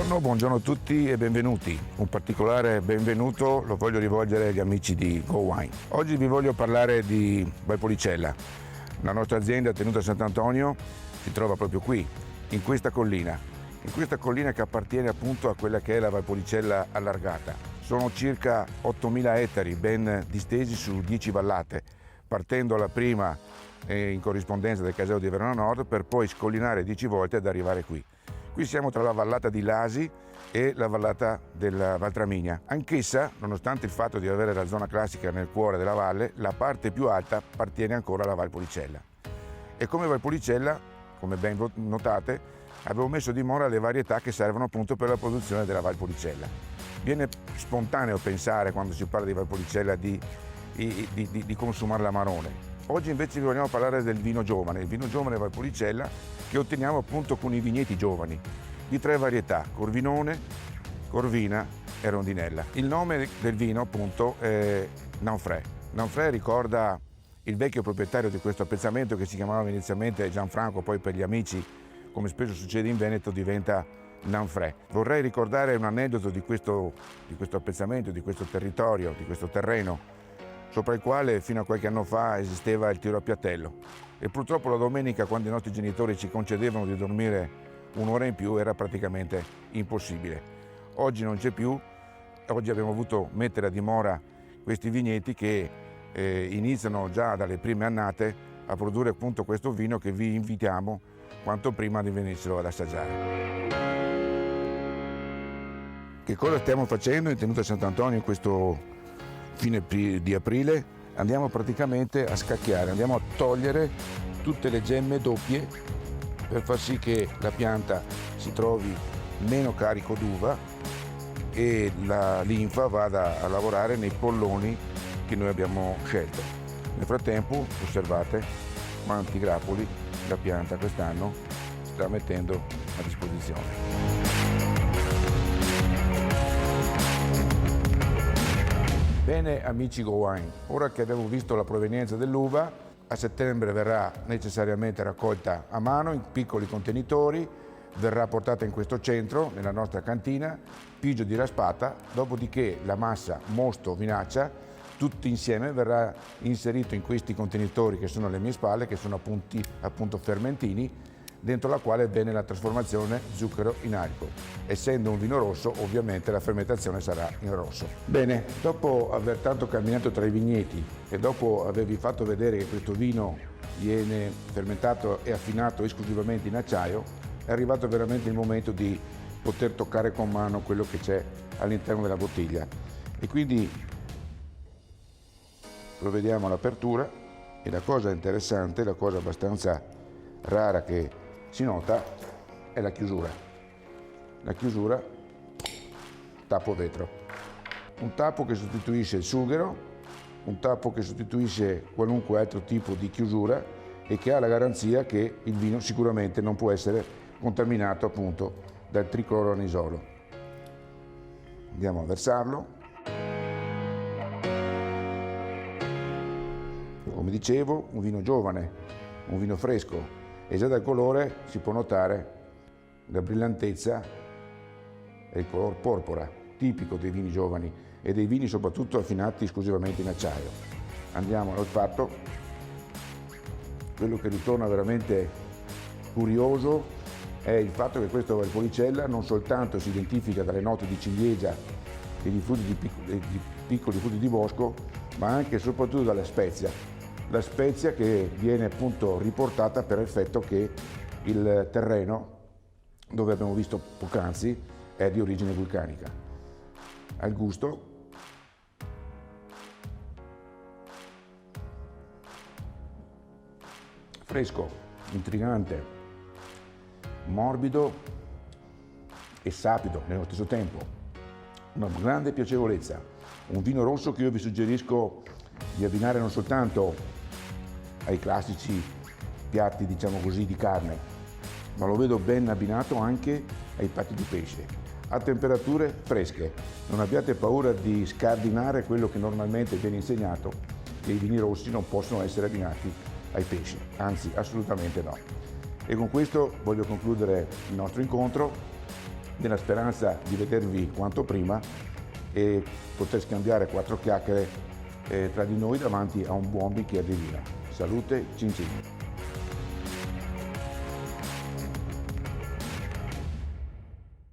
Buongiorno a tutti e benvenuti. Un particolare benvenuto lo voglio rivolgere agli amici di Go Wine. Oggi vi voglio parlare di Valpolicella. La nostra azienda tenuta a Sant'Antonio si trova proprio qui, in questa collina che appartiene appunto a quella che è la Valpolicella allargata. Sono circa 8.000 ettari ben distesi su 10 vallate, partendo alla prima in corrispondenza del Casello di Verona Nord per poi scollinare 10 volte ad arrivare qui. Qui siamo tra la vallata di Lasi e la vallata della Valtraminia. Anch'essa, nonostante il fatto di avere la zona classica nel cuore della valle, la parte più alta appartiene ancora alla Valpolicella. E come Valpolicella, come ben notate, avevo messo a dimora le varietà che servono appunto per la produzione della Valpolicella. Viene spontaneo pensare, quando si parla di Valpolicella, di consumare l'amarone. Oggi invece vi vogliamo parlare del vino giovane, il vino giovane Valpolicella, che otteniamo appunto con i vigneti giovani, di 3 varietà, Corvinone, Corvina e Rondinella. Il nome del vino appunto è Nanfray. Nanfray ricorda il vecchio proprietario di questo appezzamento che si chiamava inizialmente Gianfranco, poi per gli amici, come spesso succede in Veneto, diventa Nanfray. Vorrei ricordare un aneddoto di questo appezzamento, di questo territorio, di questo terreno, sopra il quale fino a qualche anno fa esisteva il tiro a piattello e purtroppo la domenica, quando i nostri genitori ci concedevano di dormire un'ora in più, era praticamente impossibile. Oggi non c'è più, oggi abbiamo voluto mettere a dimora questi vigneti che iniziano già dalle prime annate a produrre appunto questo vino che vi invitiamo quanto prima di venircelo ad assaggiare. Che cosa stiamo facendo in tenuta Sant'Antonio in questo fine di aprile? Andiamo praticamente a scacchiare, andiamo a togliere tutte le gemme doppie per far sì che la pianta si trovi meno carico d'uva e la linfa vada a lavorare nei polloni che noi abbiamo scelto. Nel frattempo osservate quanti grappoli la pianta quest'anno sta mettendo a disposizione. Bene amici Go Wine, ora che abbiamo visto la provenienza dell'uva, a settembre verrà necessariamente raccolta a mano in piccoli contenitori, verrà portata in questo centro, nella nostra cantina, pigio di raspata, dopodiché la massa mosto vinaccia, tutti insieme verrà inserito in questi contenitori che sono alle mie spalle, che sono appunto fermentini, dentro la quale avviene la trasformazione zucchero in alcol. Essendo un vino rosso, ovviamente la fermentazione sarà in rosso. Bene, dopo aver tanto camminato tra i vigneti e dopo avervi fatto vedere che questo vino viene fermentato e affinato esclusivamente in acciaio, è arrivato veramente il momento di poter toccare con mano quello che c'è all'interno della bottiglia. E quindi provvediamo all'apertura e la cosa interessante, la cosa abbastanza rara che si nota è la chiusura. La chiusura tappo vetro. Un tappo che sostituisce il sughero, un tappo che sostituisce qualunque altro tipo di chiusura e che ha la garanzia che il vino sicuramente non può essere contaminato appunto dal tricloroanisolo. Andiamo a versarlo. Come dicevo, un vino giovane, un vino fresco, e già dal colore si può notare la brillantezza e il color porpora, tipico dei vini giovani e dei vini soprattutto affinati esclusivamente in acciaio. Andiamo all'olfatto. Quello che ritorna veramente curioso è il fatto che questo Valpolicella non soltanto si identifica dalle note di ciliegia e di piccoli frutti di bosco, ma anche e soprattutto dalla spezia. La spezia che viene appunto riportata per effetto che il terreno, dove abbiamo visto poc'anzi, è di origine vulcanica. Al gusto, fresco, intrigante, morbido e sapido nello stesso tempo, una grande piacevolezza, un vino rosso che io vi suggerisco di abbinare non soltanto ai classici piatti, diciamo così, di carne, ma lo vedo ben abbinato anche ai piatti di pesce, a temperature fresche. Non abbiate paura di scardinare quello che normalmente viene insegnato, che i vini rossi non possono essere abbinati ai pesci, anzi assolutamente no. E con questo voglio concludere il nostro incontro nella speranza di vedervi quanto prima e poter scambiare 4 chiacchiere tra di noi davanti a un buon bicchiere di vino. Salute, cin cin!